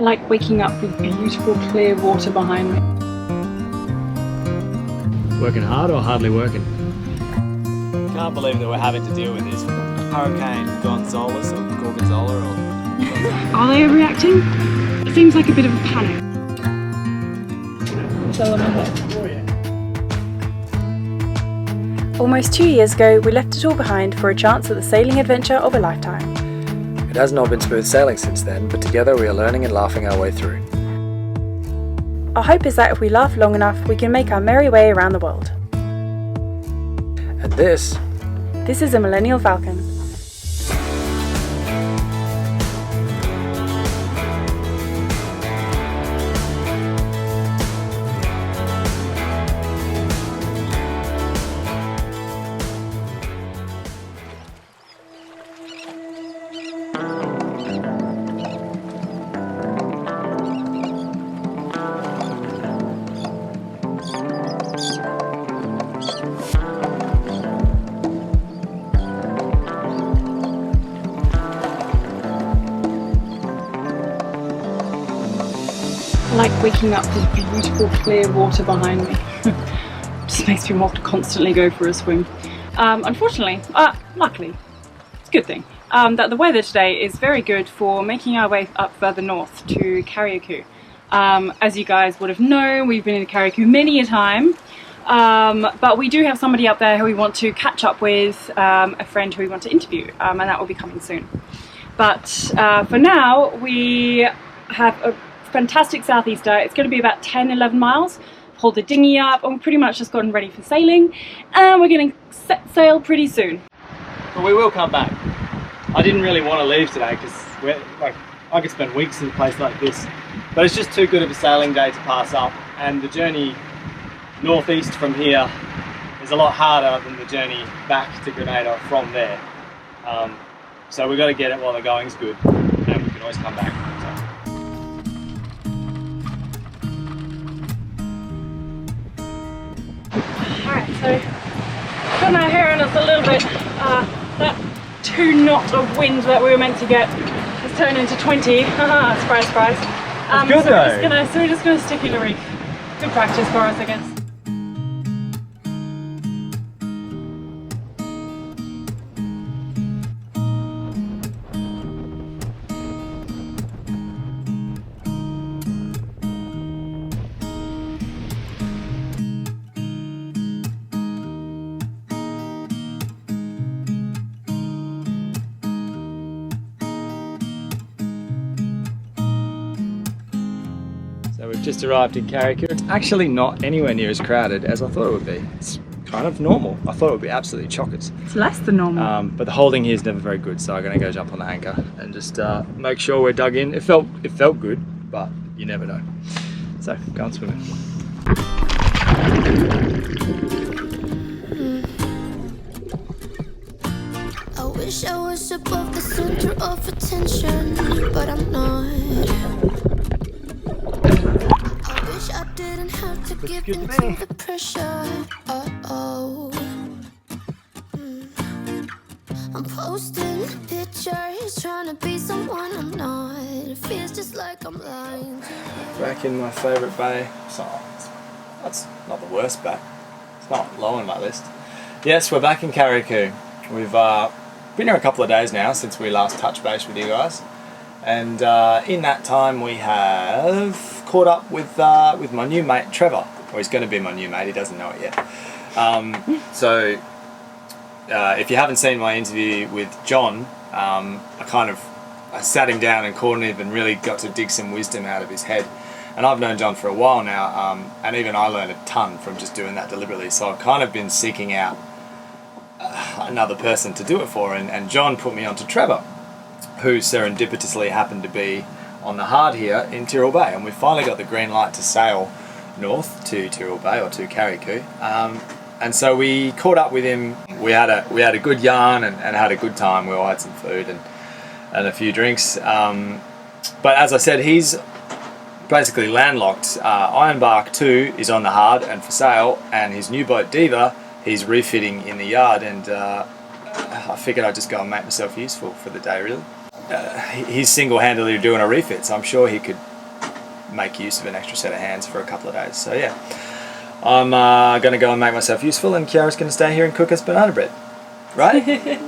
I like waking up with beautiful clear water behind me. Working hard or hardly working? Can't believe that we're having to deal with this. Hurricane Gonzalo or Gonzalo or... Are they overreacting? It seems like a bit of a panic. Almost 2 years ago, we left it all behind for a chance at the sailing adventure of a lifetime. It has not been smooth sailing since then, but together we are learning and laughing our way through. Our hope is that if we laugh long enough, we can make our merry way around the world. And this is a Millennial Falcon. I like waking up with beautiful clear water behind me. Just makes me want to constantly go for a swim. Unfortunately, luckily, it's a good thing, that the weather today is very good for making our way up further north to Carriacou. As you guys would have known, we've been in Carriacou many a time, but we do have somebody up there who we want to catch up with, a friend who we want to interview, and that will be coming soon. But for now, we have a fantastic southeaster. It's going to be about 10-11 miles. Hold the dinghy up, and we're pretty much just gotten ready for sailing, and we're going to set sail pretty soon. But we will come back. I didn't really want to leave today because I could spend weeks in a place like this, but it's just too good of a sailing day to pass up, and the journey northeast from here is a lot harder than the journey back to Grenada from there. So we've got to get it while the going's good, and we can always come back. Alright, so got our hair on us a little bit. That 2 knots of wind that we were meant to get has turned into 20. Haha, surprise, surprise. Good so we're just gonna stick in a reef. Good practice for us, I guess. So we've just arrived in Carriacou. It's actually not anywhere near as crowded as I thought it would be. It's kind of normal. I thought it would be absolutely chockers. It's less than normal. But the holding here is never very good, so I'm going to go jump on the anchor and just make sure we're dug in. It felt good, but you never know. So go and swim in. I wish I was above the center of attention, but I'm not. I wish I didn't have to give in to the pressure. I'm posting pictures, trying to be someone I'm not. It feels just like I'm lying. Back in my favourite bay. So that's not the worst bay. It's not low on my list. Yes, we're back in Carriacou. We've been here a couple of days now since we last touched base with you guys, and in that time we have caught up with my new mate Trevor. Or he's going to be my new mate. He doesn't know it yet. So if you haven't seen my interview with John, I sat him down and caught him and really got to dig some wisdom out of his head. And I've known John for a while now, and even I learned a ton from just doing that deliberately. So I've kind of been seeking out another person to do it for, and John put me onto Trevor, who serendipitously happened to be on the hard here in Tyrell Bay, and we finally got the green light to sail north to Tyrell Bay or to Carriacou. And so we caught up with him. We had a good yarn and had a good time. We all had some food and a few drinks. But as I said, he's basically landlocked. Ironbark 2 is on the hard and for sale, and his new boat Diva he's refitting in the yard, and I figured I'd just go and make myself useful for the day, really. He's single-handedly doing a refit, so I'm sure he could make use of an extra set of hands for a couple of days. So yeah, I'm going to go and make myself useful, and Kiara's going to stay here and cook us banana bread. Right?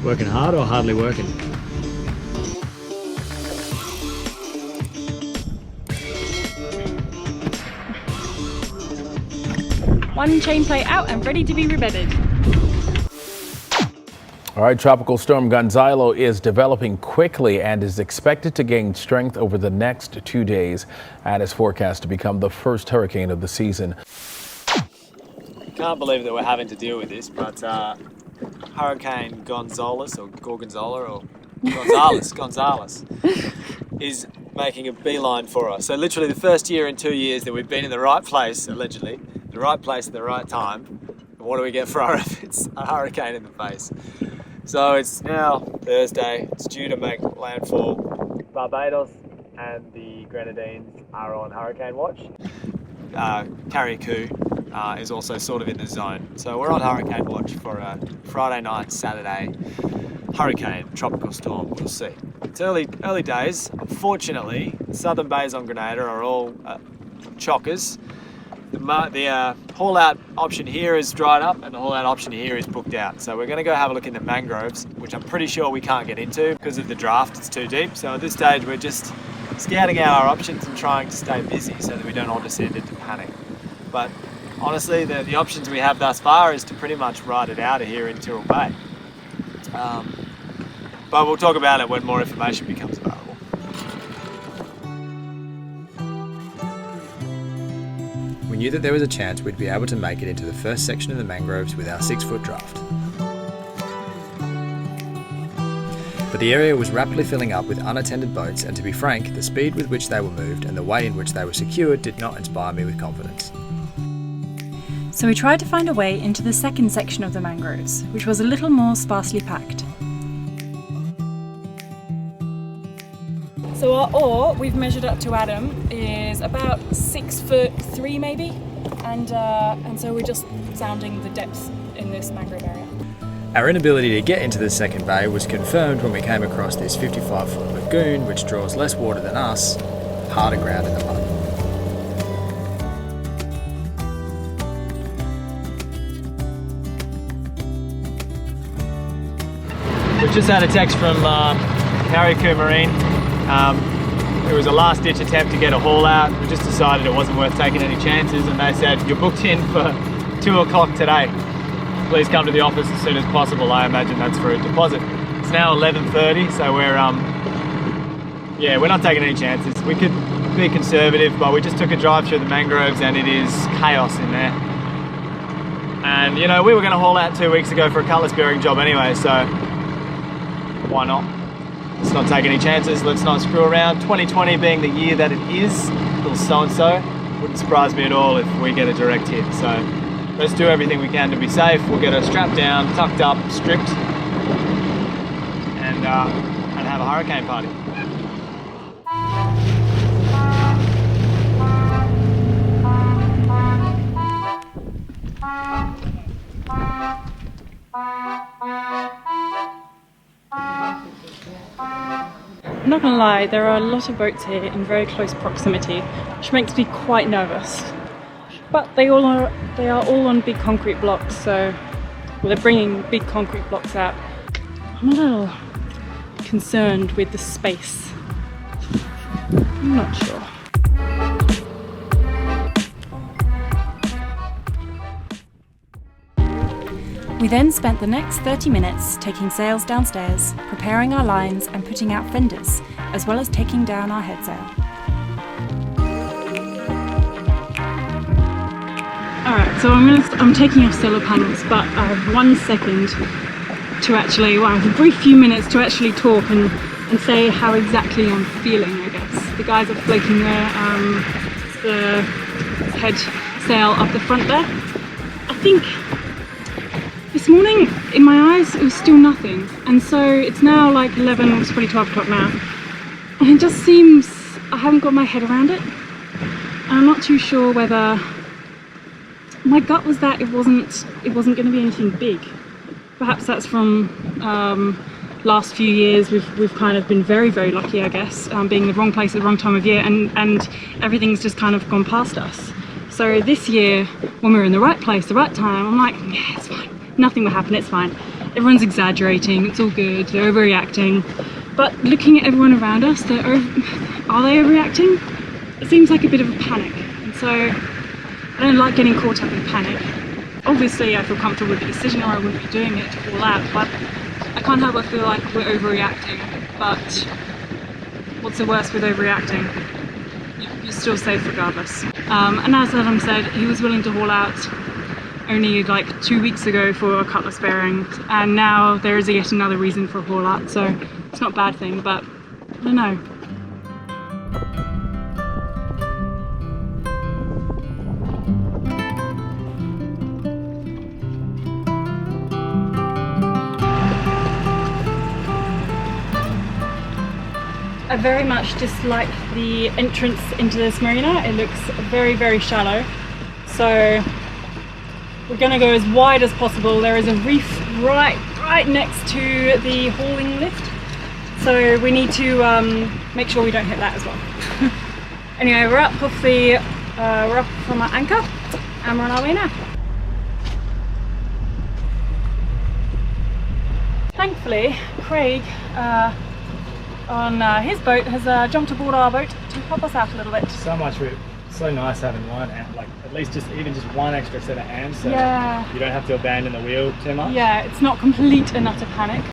Working hard or hardly working? One chain plate out and ready to be rebedded. All right, Tropical Storm Gonzalo is developing quickly and is expected to gain strength over the next 2 days and is forecast to become the first hurricane of the season. Can't believe that we're having to deal with this, but Hurricane Gonzales or Gonzalo or Gonzales is making a beeline for us. So literally the first year in 2 years that we've been in the right place, allegedly, the right place at the right time. And what do we get for our efforts? A hurricane in the face. So it's now Thursday. It's due to make landfall. Barbados and the Grenadines are on hurricane watch. Carriacou is also sort of in the zone. So we're on hurricane watch for a Friday night, Saturday hurricane, tropical storm. We'll see. It's early days. Unfortunately, southern bays on Grenada are all chockers. The haul out option here is dried up and the haul out option here is booked out. So we're going to go have a look in the mangroves, which I'm pretty sure we can't get into because of the draft. It's too deep. So at this stage, we're just scouting out our options and trying to stay busy so that we don't all descend into panic. But honestly, the options we have thus far is to pretty much ride it out of here in Tyrell Bay. But we'll talk about it when more information becomes available. We knew that there was a chance we'd be able to make it into the first section of the mangroves with our 6-foot draft. But the area was rapidly filling up with unattended boats, and to be frank, the speed with which they were moved and the way in which they were secured did not inspire me with confidence. So we tried to find a way into the second section of the mangroves, which was a little more sparsely packed. So our oar, we've measured up to Adam, is about 6'3" maybe, and so we're just sounding the depth in this mangrove area. Our inability to get into the second bay was confirmed when we came across this 55-foot lagoon, which draws less water than us, harder ground in the mud. We've just had a text from Carriacou Marine. It was a last-ditch attempt to get a haul out. We just decided it wasn't worth taking any chances, and they said, "You're booked in for 2 o'clock today. Please come to the office as soon as possible." I imagine that's for a deposit. It's now 11:30, so we're not taking any chances. We could be conservative, but we just took a drive through the mangroves and it is chaos in there. And you know, we were going to haul out 2 weeks ago for a cutlass bearing job anyway, so why not? Let's not take any chances, let's not screw around. 2020 being the year that it is, little so-and-so, wouldn't surprise me at all if we get a direct hit. So let's do everything we can to be safe. We'll get her strapped down, tucked up, stripped, and have a hurricane party. I'm not gonna lie, there are a lot of boats here in very close proximity, which makes me quite nervous. But they are all on big concrete blocks, so they're bringing big concrete blocks out. I'm a little concerned with the space. I'm not sure. We then spent the next 30 minutes taking sails downstairs, preparing our lines and putting out fenders, as well as taking down our headsail. Alright, so I'm taking off solar panels, but I have 1 second to actually, well, I have a brief few minutes to actually talk and say how exactly I'm feeling, I guess. The guys are flaking the head sail up the front there. I think this morning, in my eyes, it was still nothing. And so it's now like 11, it's probably 12 o'clock now. And it just seems, I haven't got my head around it. And I'm not too sure whether, my gut was that it wasn't going to be anything big. Perhaps that's from last few years. We've kind of been very, very lucky, I guess, being in the wrong place at the wrong time of year, and everything's just kind of gone past us. So this year, when we were in the right place, the right time, I'm like, yeah, it's fine. Nothing will happen, it's fine. Everyone's exaggerating, it's all good, they're overreacting. But looking at everyone around us, are they overreacting? It seems like a bit of a panic. And so I don't like getting caught up in panic. Obviously, I feel comfortable with the decision, or I wouldn't be doing it to all out, but I can't help but feel like we're overreacting. But what's the worst with overreacting? You're still safe regardless. And as Adam said, he was willing to haul out only like 2 weeks ago for a cutlass bearing, and now there is yet another reason for a haul out, so it's not a bad thing, but I don't know. I very much dislike the entrance into this marina. It looks very, very shallow. So we're going to go as wide as possible. There is a reef right next to the hauling lift. So we need to make sure we don't hit that as well. Anyway, we're up from our anchor and we're on our way now. Thankfully, Craig on his boat has jumped aboard our boat to help us out a little bit. So nice having one, like at least even just one extra set of hands, so yeah, you don't have to abandon the wheel too much. Yeah, it's not complete and utter panic.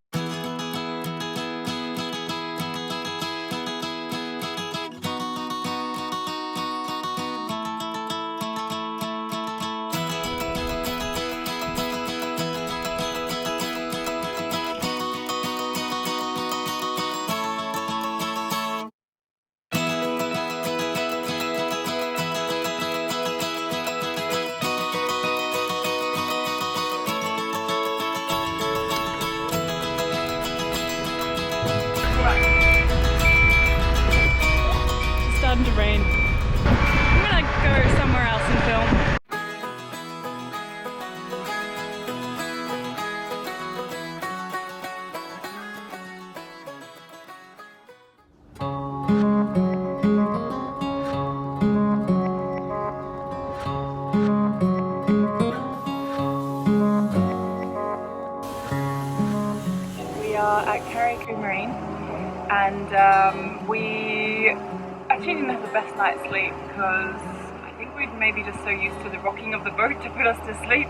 To rain. I'm gonna go somewhere else and film. We are at Carriacou Marine, and we actually didn't have the best night's sleep because I think we'd maybe just so used to the rocking of the boat to put us to sleep.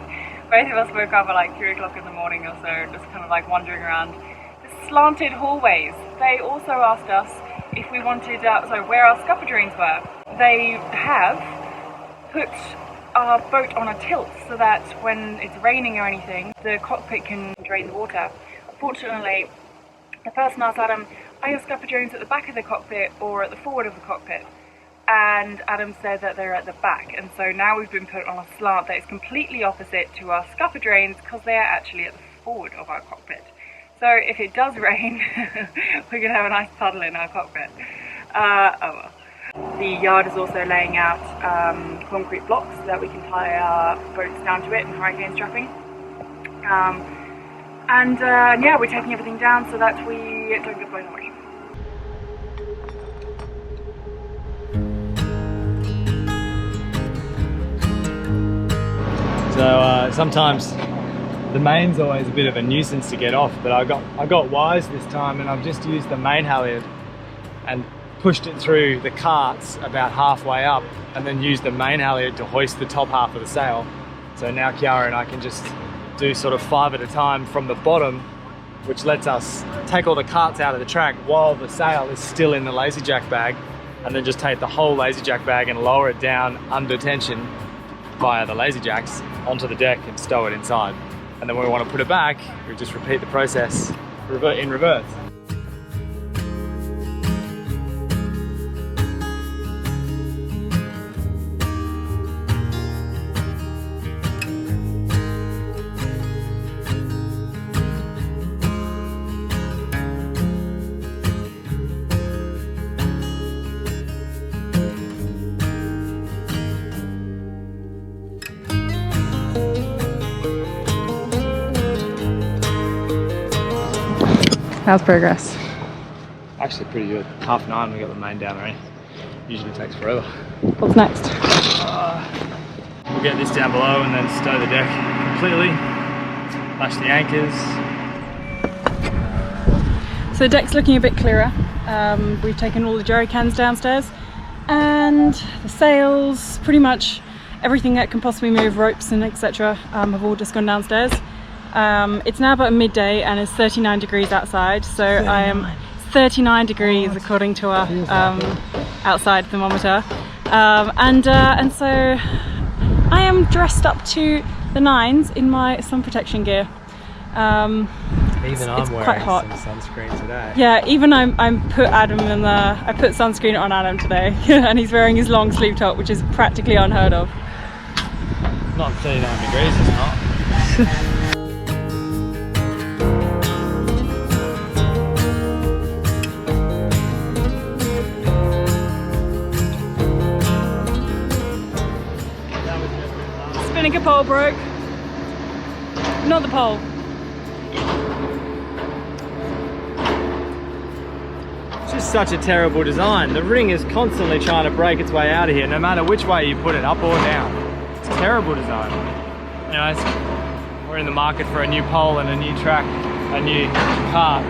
Both of us woke up at like 3 o'clock in the morning or so, just kind of like wandering around the slanted hallways. They also asked us if we wanted, where our scupperdreams were. They have put our boat on a tilt so that when it's raining or anything, the cockpit can drain the water. Fortunately, the person asked Adam, are your scupperdreams at the back of the cockpit or at the forward of the cockpit? And Adam said that they're at the back, and so now we've been put on a slant that is completely opposite to our scupperdreams because they are actually at the forward of our cockpit. So if it does rain, we're going to have a nice puddle in our cockpit. Oh well. The yard is also laying out concrete blocks so that we can tie our boats down to it and hurricane strapping. Yeah, we're taking everything down so that we don't get blown away. So sometimes the main's always a bit of a nuisance to get off, but I got wise this time, and I've just used the main halyard and pushed it through the carts about halfway up, and then used the main halyard to hoist the top half of the sail. So now Kiara and I can just do sort of 5 at a time from the bottom, which lets us take all the carts out of the track while the sail is still in the lazy jack bag, and then just take the whole lazy jack bag and lower it down under tension via the lazy jacks onto the deck and stow it inside. And then when we want to put it back, we just repeat the process in reverse. How's progress? Actually pretty good. 9:30 we got the main down already. Usually takes forever. What's next? We'll get this down below and then stow the deck completely. Lash the anchors. So the deck's looking a bit clearer. We've taken all the jerry cans downstairs and the sails, pretty much everything that can possibly move, ropes and etc. Have all just gone downstairs. It's now about midday and it's 39 degrees outside, so I am 39 degrees according to our outside thermometer, and so I am dressed up to the nines in my sun protection gear. Even it's I'm quite wearing hot. some sunscreen today. Yeah, even I put Adam in the, I put sunscreen on Adam today, and he's wearing his long sleeve top, which is practically unheard of. Not 39 degrees, it's not. Spinnaker pole broke. Not the pole. It's just such a terrible design. The ring is constantly trying to break its way out of here, no matter which way you put it, up or down. It's a terrible design. Anyways, we're in the market for a new pole and a new track, a new cart.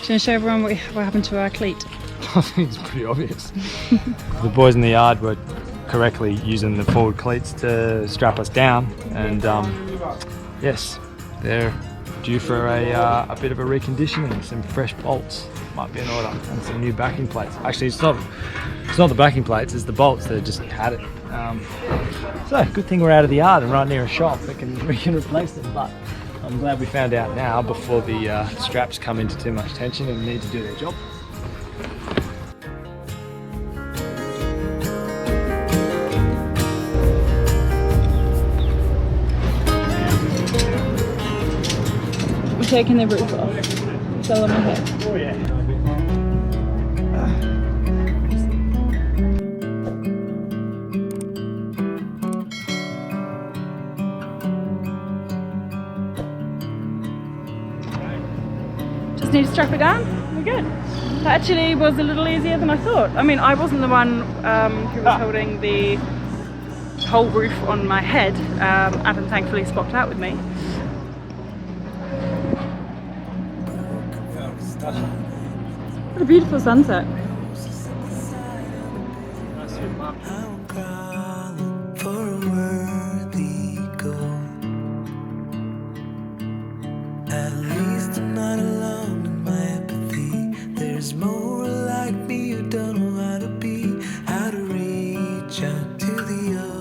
Should I show everyone what happened to our cleat? I think it's pretty obvious. The boys in the yard were correctly using the forward cleats to strap us down, and yes, they're due for a bit of a reconditioning. Some fresh bolts might be in order, and some new backing plates. Actually, it's not the backing plates, it's the bolts that just had it. So good thing we're out of the yard and right near a shop that we can replace them. But I'm glad we found out now before the straps come into too much tension and need to do their job. We're taking the roof off. It's all on my head. Oh yeah. Just need to strap it down. We're good. That actually was a little easier than I thought. I mean, I wasn't the one who was holding the whole roof on my head. Adam thankfully swapped out with me. What a beautiful sunset. I'm crawling for a worthy goal. At least I'm not alone in my empathy. There's more like me who don't know how to be, how to reach out to the ocean.